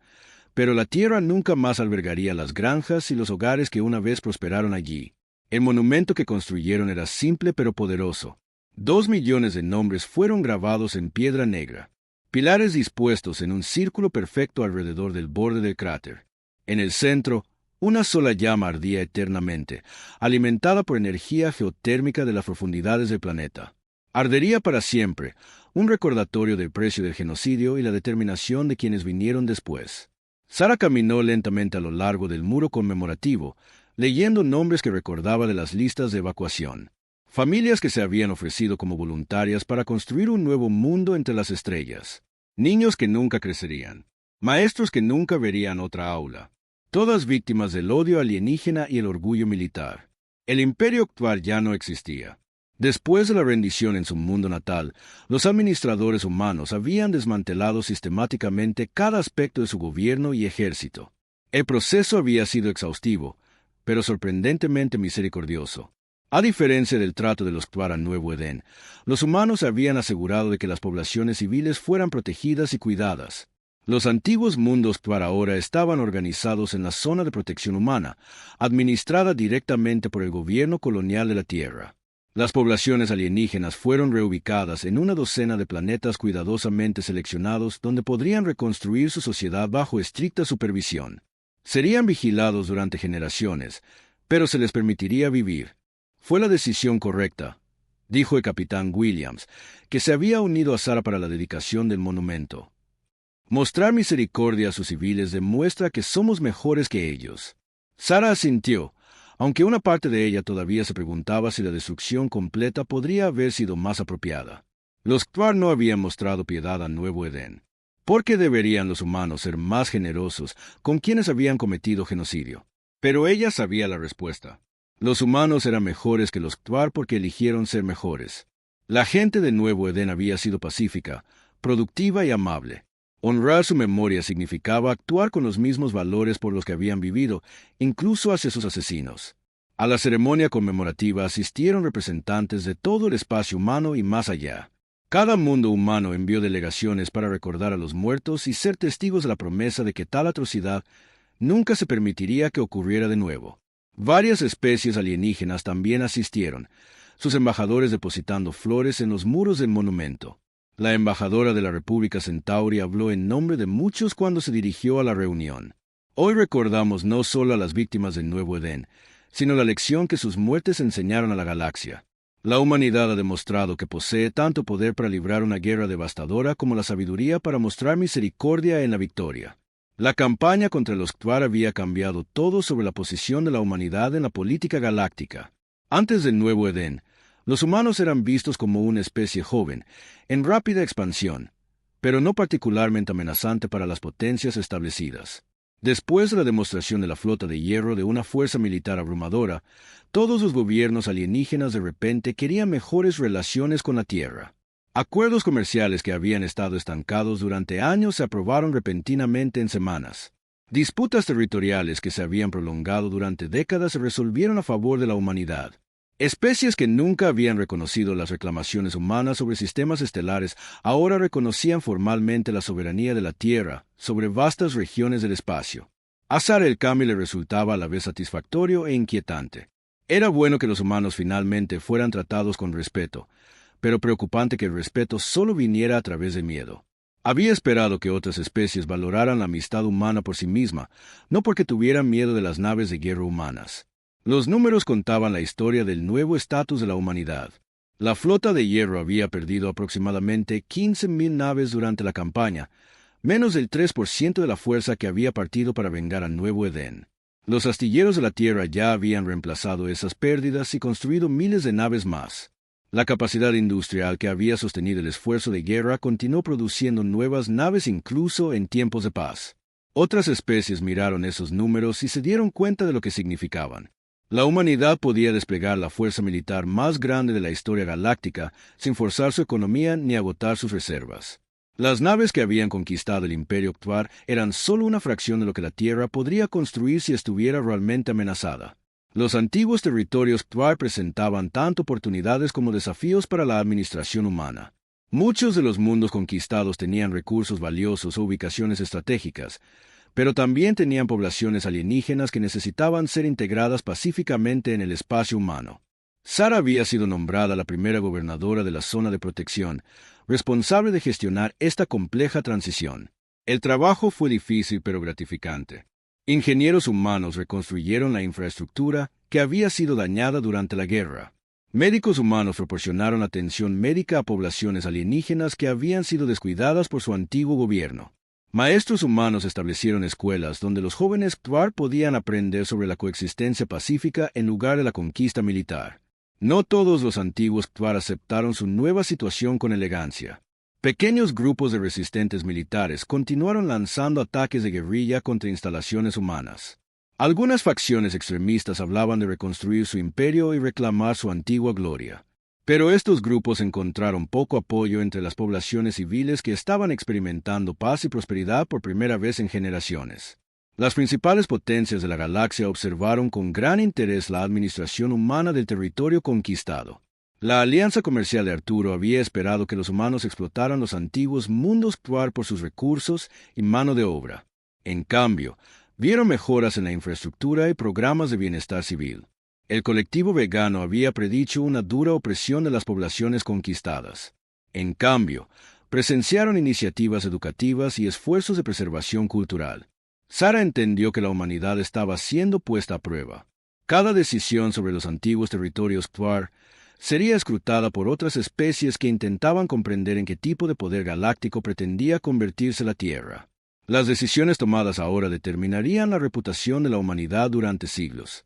pero la Tierra nunca más albergaría las granjas y los hogares que una vez prosperaron allí. El monumento que construyeron era simple pero poderoso. 2 millones de nombres fueron grabados en piedra negra, pilares dispuestos en un círculo perfecto alrededor del borde del cráter. En el centro, una sola llama ardía eternamente, alimentada por energía geotérmica de las profundidades del planeta. Ardería para siempre, un recordatorio del precio del genocidio y la determinación de quienes vinieron después. Sara caminó lentamente a lo largo del muro conmemorativo, leyendo nombres que recordaba de las listas de evacuación. Familias que se habían ofrecido como voluntarias para construir un nuevo mundo entre las estrellas. Niños que nunca crecerían. Maestros que nunca verían otra aula. Todas víctimas del odio alienígena y el orgullo militar. El imperio actual ya no existía. Después de la rendición en su mundo natal, los administradores humanos habían desmantelado sistemáticamente cada aspecto de su gobierno y ejército. El proceso había sido exhaustivo, pero sorprendentemente misericordioso. A diferencia del trato de los K'tvar a Nuevo Edén, los humanos habían asegurado de que las poblaciones civiles fueran protegidas y cuidadas. Los antiguos mundos K'tvar ahora estaban organizados en la zona de protección humana, administrada directamente por el gobierno colonial de la Tierra. Las poblaciones alienígenas fueron reubicadas en una docena de planetas cuidadosamente seleccionados donde podrían reconstruir su sociedad bajo estricta supervisión. Serían vigilados durante generaciones, pero se les permitiría vivir. Fue la decisión correcta, dijo el capitán Williams, que se había unido a Sara para la dedicación del monumento. Mostrar misericordia a sus civiles demuestra que somos mejores que ellos. Sara asintió, aunque una parte de ella todavía se preguntaba si la destrucción completa podría haber sido más apropiada. Los K'tvar no habían mostrado piedad a Nuevo Edén. ¿Por qué deberían los humanos ser más generosos con quienes habían cometido genocidio? Pero ella sabía la respuesta. Los humanos eran mejores que los K'tvar porque eligieron ser mejores. La gente de Nuevo Edén había sido pacífica, productiva y amable. Honrar su memoria significaba actuar con los mismos valores por los que habían vivido, incluso hacia sus asesinos. A la ceremonia conmemorativa asistieron representantes de todo el espacio humano y más allá. Cada mundo humano envió delegaciones para recordar a los muertos y ser testigos de la promesa de que tal atrocidad nunca se permitiría que ocurriera de nuevo. Varias especies alienígenas también asistieron, sus embajadores depositando flores en los muros del monumento. La embajadora de la República Centauri habló en nombre de muchos cuando se dirigió a la reunión. Hoy recordamos no solo a las víctimas del Nuevo Edén, sino la lección que sus muertes enseñaron a la galaxia. La humanidad ha demostrado que posee tanto poder para librar una guerra devastadora como la sabiduría para mostrar misericordia en la victoria. La campaña contra los K'tvar había cambiado todo sobre la posición de la humanidad en la política galáctica. Antes del Nuevo Edén, los humanos eran vistos como una especie joven, en rápida expansión, pero no particularmente amenazante para las potencias establecidas. Después de la demostración de la flota de hierro de una fuerza militar abrumadora, todos los gobiernos alienígenas de repente querían mejores relaciones con la Tierra. Acuerdos comerciales que habían estado estancados durante años se aprobaron repentinamente en semanas. Disputas territoriales que se habían prolongado durante décadas se resolvieron a favor de la humanidad. Especies que nunca habían reconocido las reclamaciones humanas sobre sistemas estelares ahora reconocían formalmente la soberanía de la Tierra sobre vastas regiones del espacio. A Sara el cambio le resultaba a la vez satisfactorio e inquietante. Era bueno que los humanos finalmente fueran tratados con respeto, pero preocupante que el respeto solo viniera a través de miedo. Había esperado que otras especies valoraran la amistad humana por sí misma, no porque tuvieran miedo de las naves de guerra humanas. Los números contaban la historia del nuevo estatus de la humanidad. La flota de hierro había perdido aproximadamente 15,000 naves durante la campaña, menos del 3% de la fuerza que había partido para vengar a Nuevo Edén. Los astilleros de la Tierra ya habían reemplazado esas pérdidas y construido miles de naves más. La capacidad industrial que había sostenido el esfuerzo de guerra continuó produciendo nuevas naves incluso en tiempos de paz. Otras especies miraron esos números y se dieron cuenta de lo que significaban. La humanidad podía desplegar la fuerza militar más grande de la historia galáctica sin forzar su economía ni agotar sus reservas. Las naves que habían conquistado el Imperio K'tvar eran solo una fracción de lo que la Tierra podría construir si estuviera realmente amenazada. Los antiguos territorios K'tvar presentaban tanto oportunidades como desafíos para la administración humana. Muchos de los mundos conquistados tenían recursos valiosos o ubicaciones estratégicas, pero también tenían poblaciones alienígenas que necesitaban ser integradas pacíficamente en el espacio humano. Sara había sido nombrada la primera gobernadora de la zona de protección, responsable de gestionar esta compleja transición. El trabajo fue difícil pero gratificante. Ingenieros humanos reconstruyeron la infraestructura que había sido dañada durante la guerra. Médicos humanos proporcionaron atención médica a poblaciones alienígenas que habían sido descuidadas por su antiguo gobierno. Maestros humanos establecieron escuelas donde los jóvenes Ktv'ar podían aprender sobre la coexistencia pacífica en lugar de la conquista militar. No todos los antiguos Ktv'ar aceptaron su nueva situación con elegancia. Pequeños grupos de resistentes militares continuaron lanzando ataques de guerrilla contra instalaciones humanas. Algunas facciones extremistas hablaban de reconstruir su imperio y reclamar su antigua gloria. Pero estos grupos encontraron poco apoyo entre las poblaciones civiles que estaban experimentando paz y prosperidad por primera vez en generaciones. Las principales potencias de la galaxia observaron con gran interés la administración humana del territorio conquistado. La alianza comercial de Arturo había esperado que los humanos explotaran los antiguos mundos Ktv'ar por sus recursos y mano de obra. En cambio, vieron mejoras en la infraestructura y programas de bienestar civil. El colectivo vegano había predicho una dura opresión de las poblaciones conquistadas. En cambio, presenciaron iniciativas educativas y esfuerzos de preservación cultural. Sara entendió que la humanidad estaba siendo puesta a prueba. Cada decisión sobre los antiguos territorios Ktv'ar sería escrutada por otras especies que intentaban comprender en qué tipo de poder galáctico pretendía convertirse la Tierra. Las decisiones tomadas ahora determinarían la reputación de la humanidad durante siglos.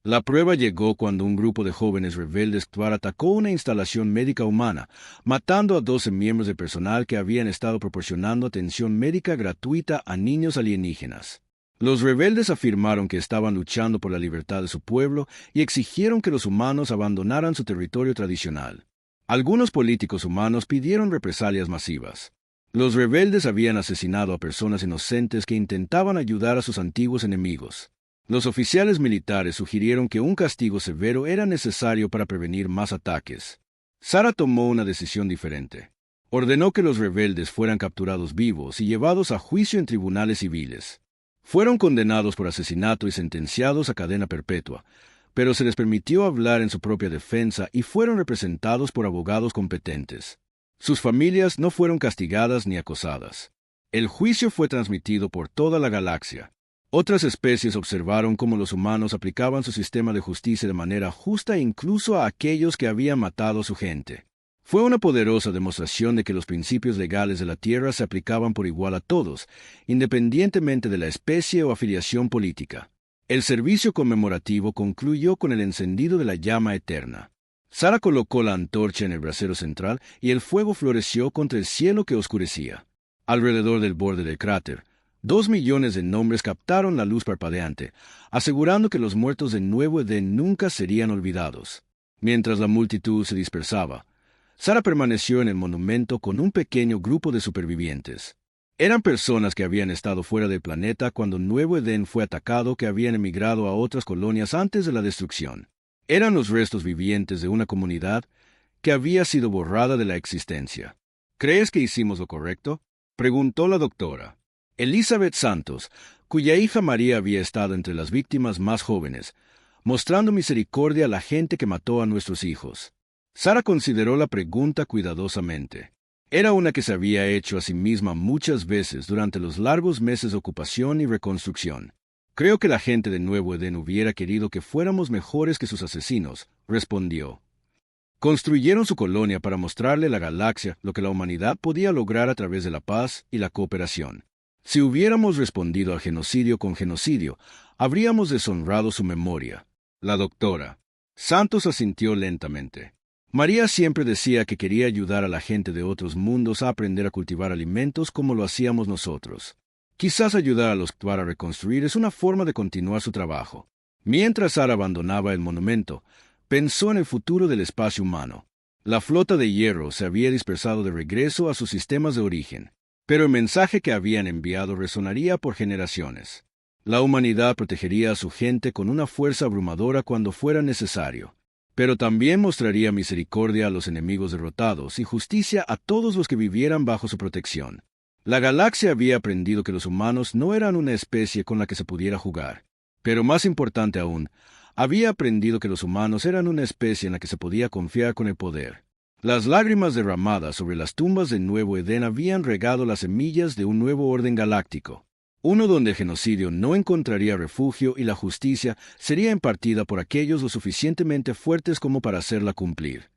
La prueba llegó cuando un grupo de jóvenes rebeldes Ktv'ar atacó una instalación médica humana, matando a 12 miembros del personal que habían estado proporcionando atención médica gratuita a niños alienígenas. Los rebeldes afirmaron que estaban luchando por la libertad de su pueblo y exigieron que los humanos abandonaran su territorio tradicional. Algunos políticos humanos pidieron represalias masivas. Los rebeldes habían asesinado a personas inocentes que intentaban ayudar a sus antiguos enemigos. Los oficiales militares sugirieron que un castigo severo era necesario para prevenir más ataques. Sara tomó una decisión diferente. Ordenó que los rebeldes fueran capturados vivos y llevados a juicio en tribunales civiles. Fueron condenados por asesinato y sentenciados a cadena perpetua, pero se les permitió hablar en su propia defensa y fueron representados por abogados competentes. Sus familias no fueron castigadas ni acosadas. El juicio fue transmitido por toda la galaxia. Otras especies observaron cómo los humanos aplicaban su sistema de justicia de manera justa incluso a aquellos que habían matado a su gente. Fue una poderosa demostración de que los principios legales de la Tierra se aplicaban por igual a todos, independientemente de la especie o afiliación política. El servicio conmemorativo concluyó con el encendido de la llama eterna. Sara colocó la antorcha en el brasero central y el fuego floreció contra el cielo que oscurecía. Alrededor del borde del cráter, 2 millones de nombres captaron la luz parpadeante, asegurando que los muertos de Nuevo Edén nunca serían olvidados. Mientras la multitud se dispersaba, Sara permaneció en el monumento con un pequeño grupo de supervivientes. Eran personas que habían estado fuera del planeta cuando Nuevo Edén fue atacado, que habían emigrado a otras colonias antes de la destrucción. Eran los restos vivientes de una comunidad que había sido borrada de la existencia. ¿Crees que hicimos lo correcto?, preguntó la doctora. Elizabeth Santos, cuya hija María había estado entre las víctimas más jóvenes, mostrando misericordia a la gente que mató a nuestros hijos. Sara consideró la pregunta cuidadosamente. Era una que se había hecho a sí misma muchas veces durante los largos meses de ocupación y reconstrucción. Creo que la gente de Nuevo Edén hubiera querido que fuéramos mejores que sus asesinos, respondió. Construyeron su colonia para mostrarle a la galaxia lo que la humanidad podía lograr a través de la paz y la cooperación. Si hubiéramos respondido al genocidio con genocidio, habríamos deshonrado su memoria. La doctora Santos asintió lentamente. María siempre decía que quería ayudar a la gente de otros mundos a aprender a cultivar alimentos como lo hacíamos nosotros. Quizás ayudar a los Ktv'ar a reconstruir es una forma de continuar su trabajo. Mientras Sara abandonaba el monumento, pensó en el futuro del espacio humano. La flota de hierro se había dispersado de regreso a sus sistemas de origen, pero el mensaje que habían enviado resonaría por generaciones. La humanidad protegería a su gente con una fuerza abrumadora cuando fuera necesario, pero también mostraría misericordia a los enemigos derrotados y justicia a todos los que vivieran bajo su protección. La galaxia había aprendido que los humanos no eran una especie con la que se pudiera jugar, pero más importante aún, había aprendido que los humanos eran una especie en la que se podía confiar con el poder. Las lágrimas derramadas sobre las tumbas del Nuevo Edén habían regado las semillas de un nuevo orden galáctico. Uno donde el genocidio no encontraría refugio y la justicia sería impartida por aquellos lo suficientemente fuertes como para hacerla cumplir.